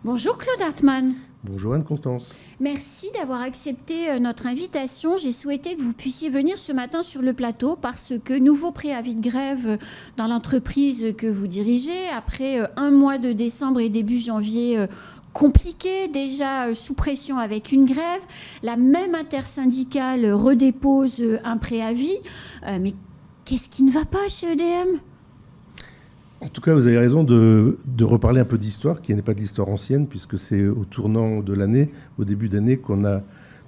Bonjour Claude Hartmann. Bonjour Anne-Constance. Merci d'avoir accepté notre invitation. J'ai souhaité que vous puissiez venir ce matin sur le plateau parce que nouveau préavis de grève dans l'entreprise que vous dirigez. Après un mois de décembre et début janvier compliqué, déjà sous pression avec une grève, la même intersyndicale redépose un préavis. Mais qu'est-ce qui ne va pas chez EDM ? En tout cas, vous avez raison de reparler un peu d'histoire, qui n'est pas de l'histoire ancienne, puisque c'est au tournant de l'année, au début d'année, qu'on a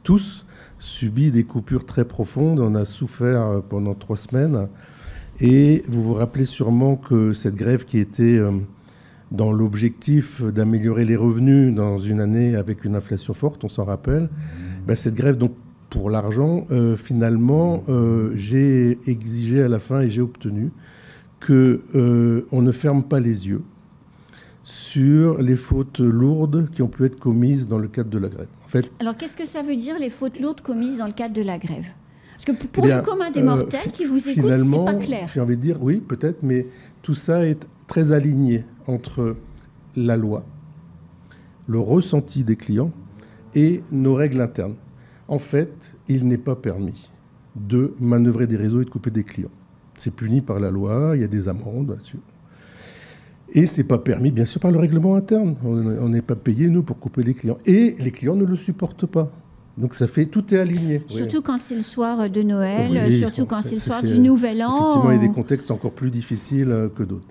tous subi des coupures très profondes. On a souffert pendant 3 semaines. Et vous vous rappelez sûrement que cette grève qui était dans l'objectif d'améliorer les revenus dans une année avec une inflation forte, on s'en rappelle, cette grève, donc, pour l'argent, finalement, j'ai exigé à la fin et j'ai obtenu qu'on ne ferme pas les yeux sur les fautes lourdes qui ont pu être commises dans le cadre de la grève. En fait, alors, qu'est-ce que ça veut dire, les fautes lourdes commises dans le cadre de la grève ? Parce que pour le commun des mortels qui vous écoutent, c'est pas clair. J'ai envie de dire, oui, peut-être, mais tout ça est très aligné entre la loi, le ressenti des clients et nos règles internes. En fait, il n'est pas permis de manœuvrer des réseaux et de couper des clients. C'est puni par la loi, il y a des amendes là-dessus. Et ce n'est pas permis, bien sûr, par le règlement interne. On n'est pas payé, nous, pour couper les clients. Et les clients ne le supportent pas. Donc ça fait, tout est aligné. Surtout quand c'est le soir de Noël, surtout quand c'est le soir du Nouvel An. Effectivement, il y a des contextes encore plus difficiles que d'autres.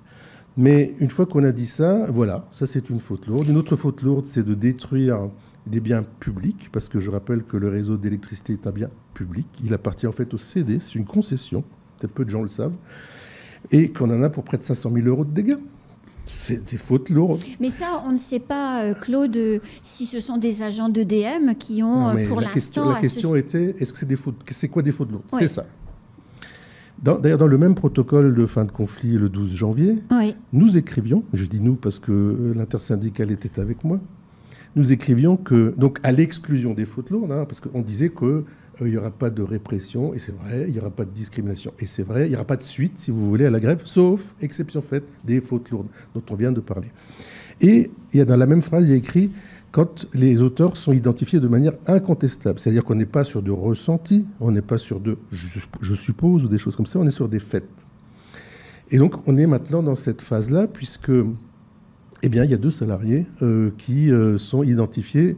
Mais une fois qu'on a dit ça, voilà, ça c'est une faute lourde. Une autre faute lourde, c'est de détruire des biens publics, parce que je rappelle que le réseau d'électricité est un bien public. Il appartient en fait au CD, c'est une concession. Peut-être peu de gens le savent, et qu'on en a pour près de 500 000 € de dégâts. C'est faute lourde. Mais ça, on ne sait pas, Claude, si ce sont des agents d'EDM qui ont, pour l'instant... La question était, est-ce que c'est des fautes ? C'est quoi des fautes lourdes ? Oui. C'est ça. D'ailleurs, dans le même protocole de fin de conflit, le 12 janvier, nous écrivions, je dis nous parce que l'intersyndicale était avec moi, nous écrivions que, donc à l'exclusion des fautes lourdes, parce qu'on disait que il n'y aura pas de répression, et c'est vrai, il n'y aura pas de discrimination, et c'est vrai, il n'y aura pas de suite, si vous voulez, à la grève, sauf, exception faite, des fautes lourdes, dont on vient de parler. Et il y a dans la même phrase, il y a écrit, quand les auteurs sont identifiés de manière incontestable, c'est-à-dire qu'on n'est pas sur de ressenti, on n'est pas sur de je suppose, ou des choses comme ça, on est sur des faits. Et donc, on est maintenant dans cette phase-là, puisque, eh bien, il y a 2 salariés qui sont identifiés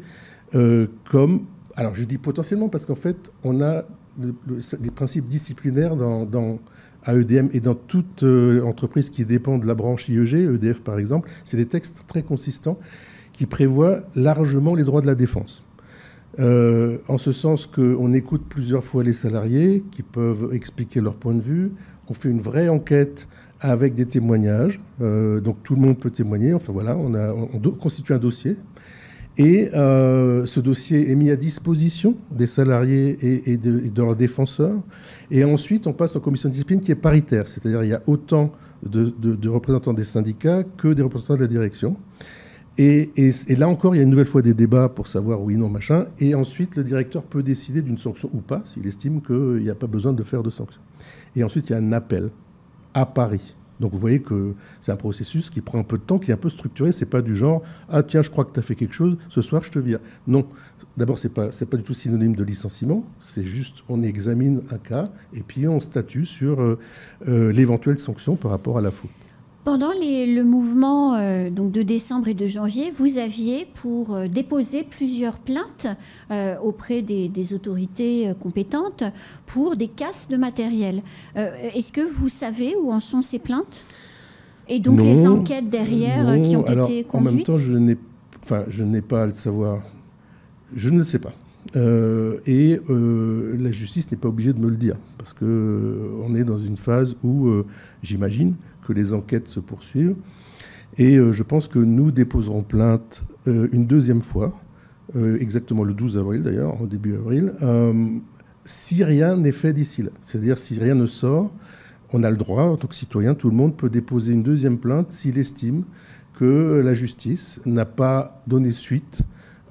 comme... Alors, je dis potentiellement parce qu'en fait, on a les principes disciplinaires à EDM et dans toute entreprise qui dépend de la branche IEG, EDF par exemple, c'est des textes très consistants qui prévoient largement les droits de la défense. En ce sens qu'on écoute plusieurs fois les salariés qui peuvent expliquer leur point de vue. On fait une vraie enquête avec des témoignages. Donc, tout le monde peut témoigner. Enfin, voilà, on constitue un dossier. Et ce dossier est mis à disposition des salariés et de leurs défenseurs. Et ensuite, on passe en commission de discipline qui est paritaire. C'est-à-dire qu'il y a autant de représentants des syndicats que des représentants de la direction. Et là encore, il y a une nouvelle fois des débats pour savoir oui, non, machin. Et ensuite, le directeur peut décider d'une sanction ou pas, s'il estime qu'il n'y a pas besoin de faire de sanction. Et ensuite, il y a un appel à Paris. Donc vous voyez que c'est un processus qui prend un peu de temps, qui est un peu structuré. C'est pas du genre « Ah tiens, je crois que tu as fait quelque chose, ce soir je te vire ». Non, d'abord c'est pas du tout synonyme de licenciement, c'est juste on examine un cas et puis on statue sur l'éventuelle sanction par rapport à la faute. Pendant le mouvement donc de décembre et de janvier, vous aviez pour déposer plusieurs plaintes auprès des autorités compétentes pour des casses de matériel. Est-ce que vous savez où en sont ces plaintes ? Et donc les enquêtes derrière qui ont été conduites ? En même temps, je n'ai pas à le savoir. Je ne le sais pas. Et la justice n'est pas obligée de me le dire, parce qu'on est dans une phase où, j'imagine, que les enquêtes se poursuivent. Et je pense que nous déposerons plainte une 2e fois, exactement le 12 avril d'ailleurs, au début avril, si rien n'est fait d'ici là. C'est-à-dire si rien ne sort, on a le droit, en tant que citoyen, tout le monde peut déposer une 2e plainte s'il estime que la justice n'a pas donné suite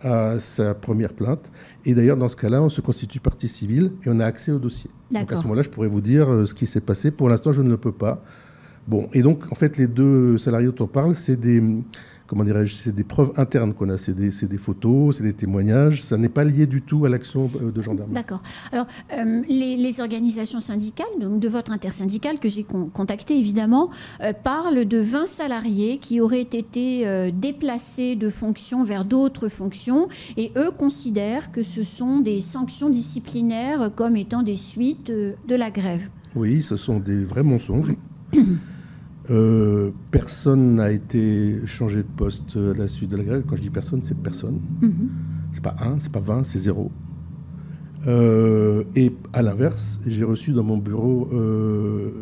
à sa première plainte. Et d'ailleurs, dans ce cas-là, on se constitue partie civile et on a accès au dossier. Donc à ce moment-là, je pourrais vous dire ce qui s'est passé. Pour l'instant, je ne le peux pas, Bon, et donc, en fait, les 2 salariés dont on parle, c'est des... Comment dirais-je, c'est des preuves internes qu'on a, c'est des photos, c'est des témoignages, ça n'est pas lié du tout à l'action de gendarmerie. D'accord. Alors, les organisations syndicales, donc de votre intersyndicale que j'ai contacté évidemment, parlent de 20 salariés qui auraient été déplacés de fonctions vers d'autres fonctions et eux considèrent que ce sont des sanctions disciplinaires comme étant des suites de la grève. Oui, ce sont des vrais mensonges. Personne n'a été changé de poste à la suite de la grève. Quand je dis personne, c'est personne. C'est pas 1, c'est pas 20, c'est 0. Et à l'inverse, j'ai reçu dans mon bureau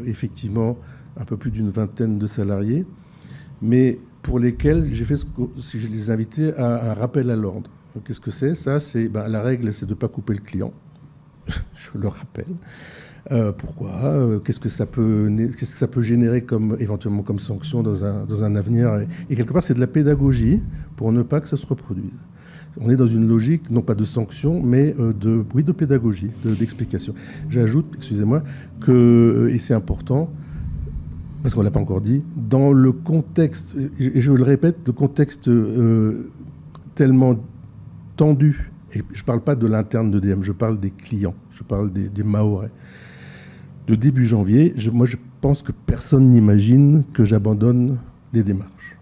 effectivement un peu plus d'une vingtaine de salariés, mais pour lesquels j'ai fait si je les ai invités à un rappel à l'ordre. Qu'est-ce que c'est ? Ça, c'est la règle, c'est de ne pas couper le client. Je le rappelle. Pourquoi qu'est-ce que ça peut générer éventuellement comme sanction dans un avenir et quelque part, c'est de la pédagogie pour ne pas que ça se reproduise. On est dans une logique, non pas de sanction, mais de pédagogie, d'explication. J'ajoute, excusez-moi, et c'est important, parce qu'on ne l'a pas encore dit, dans le contexte, et je le répète, le contexte tellement tendu, et je ne parle pas de l'interne d'EDM, je parle des clients, je parle des Mahorais. De début janvier, moi je pense que personne n'imagine que j'abandonne les démarches.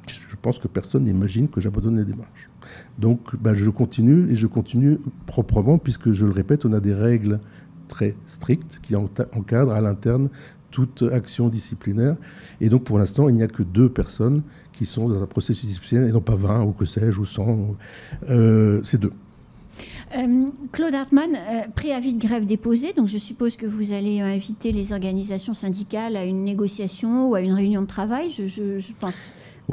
Je pense que personne n'imagine que j'abandonne les démarches. Donc je continue, et je continue proprement, puisque je le répète, on a des règles très strictes qui encadrent à l'interne toute action disciplinaire. Et donc pour l'instant, il n'y a que 2 personnes qui sont dans un processus disciplinaire, et non pas 20, ou que sais-je, ou 100. C'est 2. Claude Hartmann, préavis de grève déposé, donc je suppose que vous allez inviter les organisations syndicales à une négociation ou à une réunion de travail, je pense.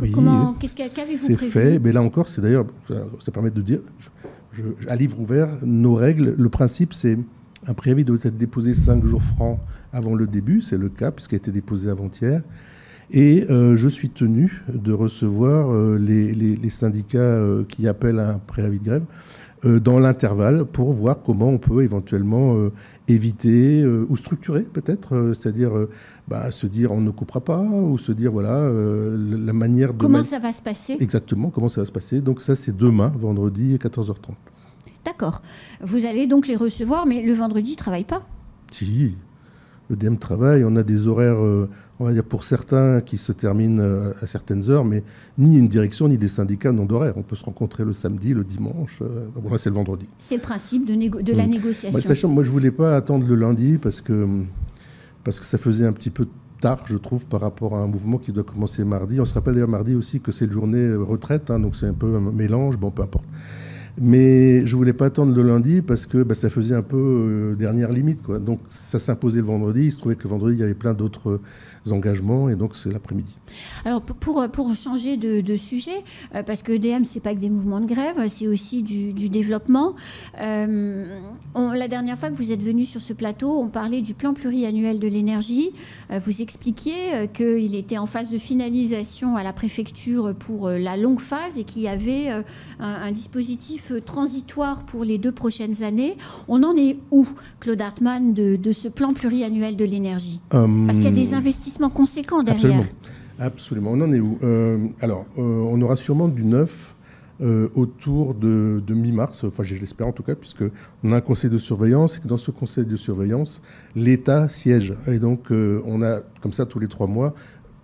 Oui, qu'avez-vous prévu ? C'est fait, mais là encore, c'est d'ailleurs, ça permet de dire, à livre ouvert, nos règles, le principe c'est un préavis doit être déposé 5 jours francs avant le début, c'est le cas puisqu'il a été déposé avant-hier. Et je suis tenu de recevoir les syndicats qui appellent à un préavis de grève dans l'intervalle pour voir comment on peut éventuellement éviter ou structurer peut-être, c'est-à-dire se dire on ne coupera pas ou se dire voilà la manière de... Comment ça va se passer ? Exactement, comment ça va se passer. Donc ça c'est demain, vendredi, 14h30. D'accord. Vous allez donc les recevoir, mais le vendredi, ils ne travaillent pas ? Si, EDM travaille, on a des horaires... on va dire pour certains qui se terminent à certaines heures, mais ni une direction ni des syndicats n'ont d'horaire. On peut se rencontrer le samedi, le dimanche, là c'est le vendredi. C'est le principe de la négociation. Sachant, moi je ne voulais pas attendre le lundi parce que ça faisait un petit peu tard, je trouve, par rapport à un mouvement qui doit commencer mardi. On se rappelle d'ailleurs mardi aussi que c'est le journée retraite, donc c'est un peu un mélange, bon peu importe. Mais je ne voulais pas attendre le lundi parce que ça faisait un peu dernière limite, quoi. Donc ça s'imposait le vendredi. Il se trouvait que le vendredi, il y avait plein d'autres engagements et donc c'est l'après-midi. Alors pour changer de sujet, parce que EDM, ce n'est pas que des mouvements de grève, c'est aussi du développement. La dernière fois que vous êtes venu sur ce plateau, on parlait du plan pluriannuel de l'énergie. Vous expliquiez qu'il était en phase de finalisation à la préfecture pour la longue phase et qu'il y avait un dispositif transitoire pour les 2 prochaines années. On en est où, Claude Hartmann, de ce plan pluriannuel de l'énergie ? Parce qu'il y a des investissements conséquents derrière. Absolument. On en est où ? On aura sûrement du neuf autour de mi-mars, enfin je l'espère en tout cas, puisqu'on a un conseil de surveillance et que dans ce conseil de surveillance, l'État siège. Et donc on a comme ça tous les 3 mois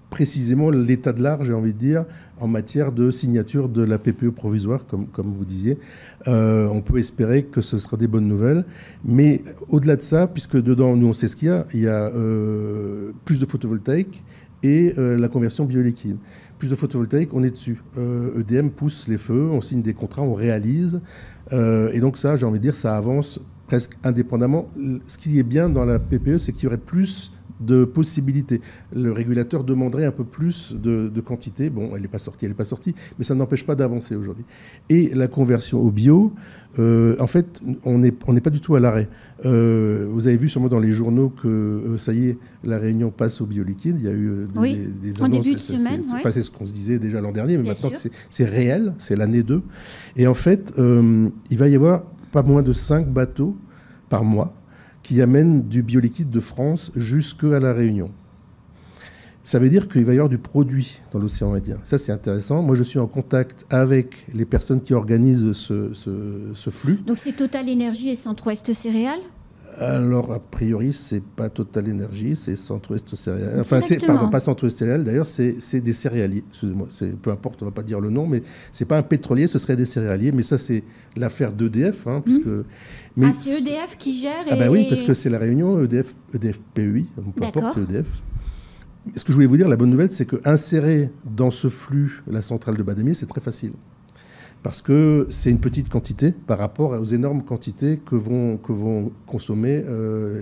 précisément l'état de l'art, j'ai envie de dire, en matière de signature de la PPE provisoire, comme vous disiez. On peut espérer que ce sera des bonnes nouvelles. Mais au-delà de ça, puisque dedans, nous, on sait ce qu'il y a plus de photovoltaïque et la conversion bioliquide. Plus de photovoltaïque, on est dessus. EDM pousse les feux, on signe des contrats, on réalise. Et donc ça, j'ai envie de dire, ça avance presque indépendamment. Ce qui est bien dans la PPE, c'est qu'il y aurait plus de possibilités. Le régulateur demanderait un peu plus de quantité. Bon, elle n'est pas sortie, mais ça n'empêche pas d'avancer aujourd'hui. Et la conversion au bio, en fait, on n'est pas du tout à l'arrêt. Vous avez vu sûrement dans les journaux que, ça y est, la Réunion passe au bioliquide. Il y a eu des annonces. En début de semaine, c'est ce qu'on se disait déjà l'an dernier, mais maintenant c'est réel, c'est l'année 2. Et en fait, il va y avoir pas moins de 5 bateaux par mois qui amène du bioliquide de France jusqu'à la Réunion. Ça veut dire qu'il va y avoir du produit dans l'océan Indien. Ça, c'est intéressant. Moi, je suis en contact avec les personnes qui organisent ce flux. Donc, c'est Total Énergie et Centre-Ouest Céréales? Alors, a priori, c'est pas Total Énergie, c'est Centre-Ouest Céréales. Enfin, pardon, pas Centre-Ouest Céréales. D'ailleurs, c'est des céréaliers. Excusez-moi, peu importe, on va pas dire le nom, mais c'est pas un pétrolier, ce serait des céréaliers. Mais ça, c'est l'affaire d'EDF, puisque. Mais c'est EDF qui gère. Ah ben oui, parce que c'est la réunion EDF PEI. Peu importe, c'est EDF. Ce que je voulais vous dire, la bonne nouvelle, c'est qu'insérer dans ce flux la centrale de Badamier, c'est très facile. Parce que c'est une petite quantité par rapport aux énormes quantités que vont consommer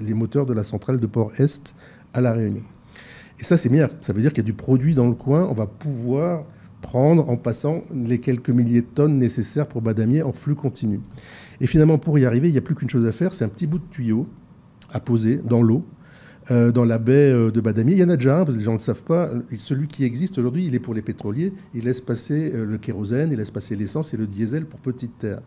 les moteurs de la centrale de Port-Est à La Réunion. Et ça, c'est bien. Ça veut dire qu'il y a du produit dans le coin. On va pouvoir prendre en passant les quelques milliers de tonnes nécessaires pour Badamier en flux continu. Et finalement, pour y arriver, il n'y a plus qu'une chose à faire, c'est un petit bout de tuyau à poser dans l'eau, dans la baie de Badamier. Il y en a déjà un, parce que les gens ne le savent pas. Celui qui existe aujourd'hui, il est pour les pétroliers. Il laisse passer le kérosène, il laisse passer l'essence et le diesel pour petite terre.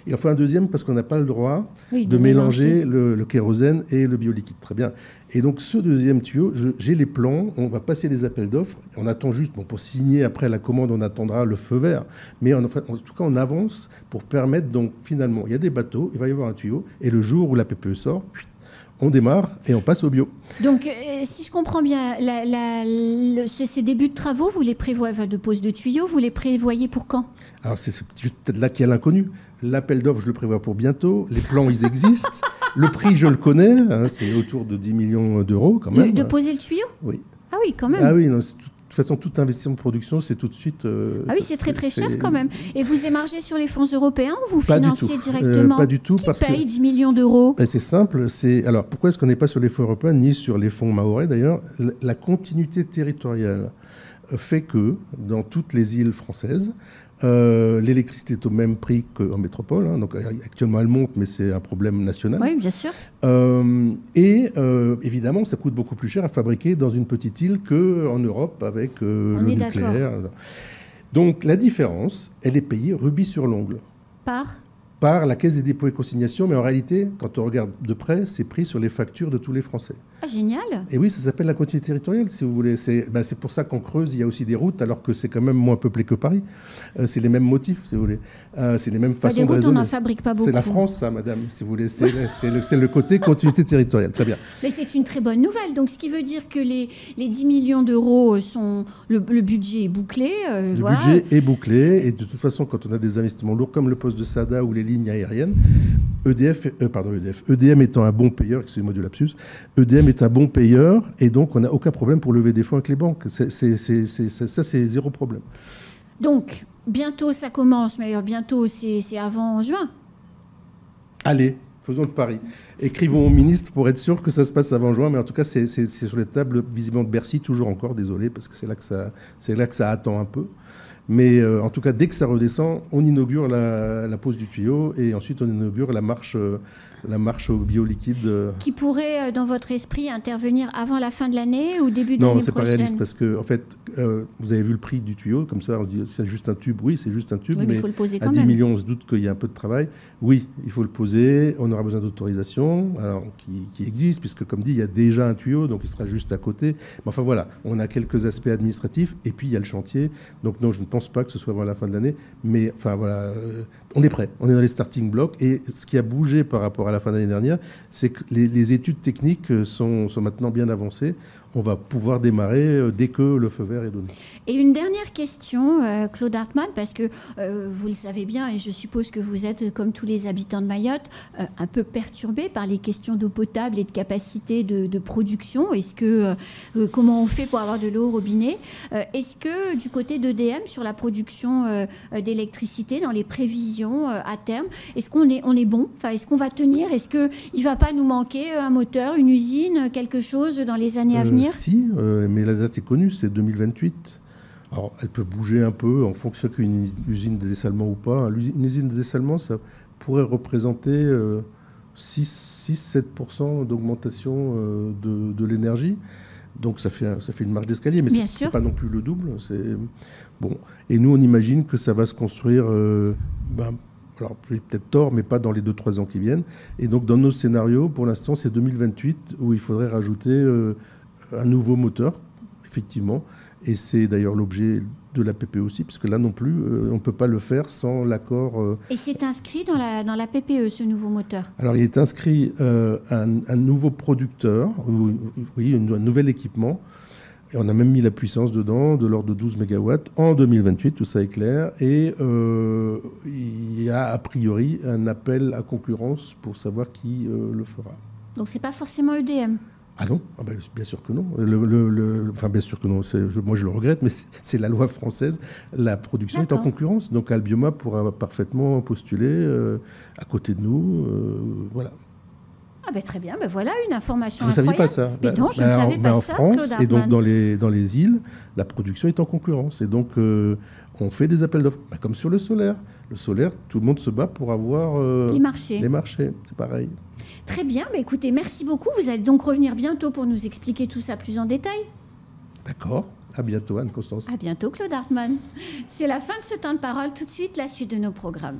Il en faut un deuxième parce qu'on n'a pas le droit de mélanger le kérosène et le bioliquide. Très bien. Et donc, ce deuxième tuyau, j'ai les plans. On va passer des appels d'offres. On attend juste, pour signer après la commande, on attendra le feu vert. Mais en tout cas, on avance pour permettre, donc, finalement, il y a des bateaux, il va y avoir un tuyau. Et le jour où la PPE sort, on démarre et on passe au bio. Donc, si je comprends bien, ces débuts de travaux, vous les prévoyez, de pose de tuyaux, vous les prévoyez pour quand? Alors, c'est juste peut-être là qu'il y a l'inconnu. L'appel d'offres, je le prévois pour bientôt. Les plans, ils existent. Le prix, je le connais. C'est autour de 10 millions d'euros, quand même. De poser le tuyau? Oui. Ah oui, quand même. Ah oui, non, de toute façon, toute investissement de production, c'est tout de suite... ah oui, c'est très très cher quand même. Et vous émargez sur les fonds européens ou vous financez directement? Pas du tout. Qui paye 10 millions d'euros? C'est simple. Alors, pourquoi est-ce qu'on n'est pas sur les fonds européens, ni sur les fonds mahorais d'ailleurs? La continuité territoriale fait que, dans toutes les îles françaises, l'électricité est au même prix qu'en métropole. Donc, actuellement, elle monte, mais c'est un problème national. Oui, bien sûr. Évidemment, ça coûte beaucoup plus cher à fabriquer dans une petite île qu'en Europe avec le nucléaire. Donc, la différence, elle est payée rubis sur l'ongle. Par la Caisse des dépôts et consignations, mais en réalité, quand on regarde de près, c'est pris sur les factures de tous les Français. Ah, génial. Et oui, ça s'appelle la continuité territoriale, si vous voulez. C'est pour ça qu'en Creuse, il y a aussi des routes, alors que c'est quand même moins peuplé que Paris. C'est les mêmes motifs, si vous voulez. C'est les mêmes façons de raisonner. Les routes, on n'en fabrique pas beaucoup. C'est la France, ça, madame, si vous voulez. C'est le côté continuité territoriale. Très bien. Mais c'est une très bonne nouvelle. Donc, ce qui veut dire que les 10 millions d'euros sont... Le budget est bouclé. Budget est bouclé. Et de toute façon, quand on a des investissements lourds, comme le poste de SADA ou les lignes aériennes, EDM étant un bon payeur, excusez-moi du lapsus, EDM est un bon payeur et donc on n'a aucun problème pour lever des fonds avec les banques. Ça, c'est zéro problème. Donc, bientôt ça commence, mais bientôt c'est avant juin. Allez, faisons le pari. Écrivons au ministre pour être sûr que ça se passe avant juin, mais en tout cas, c'est sur les tables visiblement de Bercy, toujours encore, désolé, parce que c'est là que ça attend un peu. Mais en tout cas, dès que ça redescend, on inaugure la pose du tuyau et ensuite on inaugure la marche au bioliquide. Qui pourrait, dans votre esprit, intervenir avant la fin de l'année ou début de l'année prochaine? Non, c'est pas réaliste parce que, en fait, vous avez vu le prix du tuyau, comme ça, on se dit c'est juste un tube. Oui, c'est juste un tube, oui, mais il faut le poser quand à 10 même. millions, on se doute qu'il y a un peu de travail. Oui, il faut le poser. On aura besoin d'autorisation, qui existe, puisque, comme dit, il y a déjà un tuyau, donc il sera juste à côté. Mais enfin voilà, on a quelques aspects administratifs et puis il y a le chantier. Donc non, je ne pense pas que ce soit avant la fin de l'année, mais enfin voilà, on est prêt. On est dans les starting blocks et ce qui a bougé par rapport à la fin de l'année dernière, c'est que les études techniques sont maintenant bien avancées. On va pouvoir démarrer dès que le feu vert est donné. Et une dernière question, Claude Hartmann, parce que vous le savez bien, et je suppose que vous êtes, comme tous les habitants de Mayotte, un peu perturbé par les questions d'eau potable et de capacité de production. Comment on fait pour avoir de l'eau au robinet? Est-ce que du côté d'EDM, sur la production d'électricité, dans les prévisions à terme, est-ce qu'on est bon? Enfin, est-ce qu'on va tenir? Est-ce qu'il ne va pas nous manquer un moteur, une usine, quelque chose dans les années à venir? Si, mais la date est connue, c'est 2028. Alors, elle peut bouger un peu en fonction qu'une usine de dessalement ou pas. Une usine de dessalement, ça pourrait représenter 6-7% d'augmentation de l'énergie. Donc, ça fait une marge d'escalier, mais ce n'est pas non plus le double. Bon. Et nous, on imagine que ça va se construire... alors, j'ai peut-être tort, mais pas dans les 2-3 ans qui viennent. Et donc, dans nos scénarios, pour l'instant, c'est 2028 où il faudrait rajouter un nouveau moteur. effectivement. Et c'est d'ailleurs l'objet de la PPE aussi, parce que là non plus, on ne peut pas le faire sans l'accord. Et c'est inscrit dans la PPE, ce nouveau moteur? Alors, il est inscrit un nouveau producteur, oui, un nouvel équipement. Et on a même mis la puissance dedans, de l'ordre de 12 MW, en 2028, tout ça est clair. Et il y a a priori un appel à concurrence pour savoir qui le fera. Donc, ce n'est pas forcément EDM? Ah non, bien sûr que non. Enfin, bien sûr que non. Moi, je le regrette, mais c'est la loi française. La production est en concurrence. Donc, Albioma pourra parfaitement postuler à côté de nous. Voilà. Ah ben très bien, ben voilà une information Vous ne incroyable. saviez pas ça? Mais non, je ne savais pas en ça, France, Claude et donc Hartmann. dans les îles, la production est en concurrence. Et donc, on fait des appels d'offres. Comme sur le solaire. Le solaire, tout le monde se bat pour avoir les marchés. Les marchés, c'est pareil. Très bien, ben écoutez, merci beaucoup. Vous allez donc revenir bientôt pour nous expliquer tout ça plus en détail. D'accord. À bientôt, Anne-Constance. À bientôt, Claude Hartmann. C'est la fin de ce temps de parole. Tout de suite, la suite de nos programmes.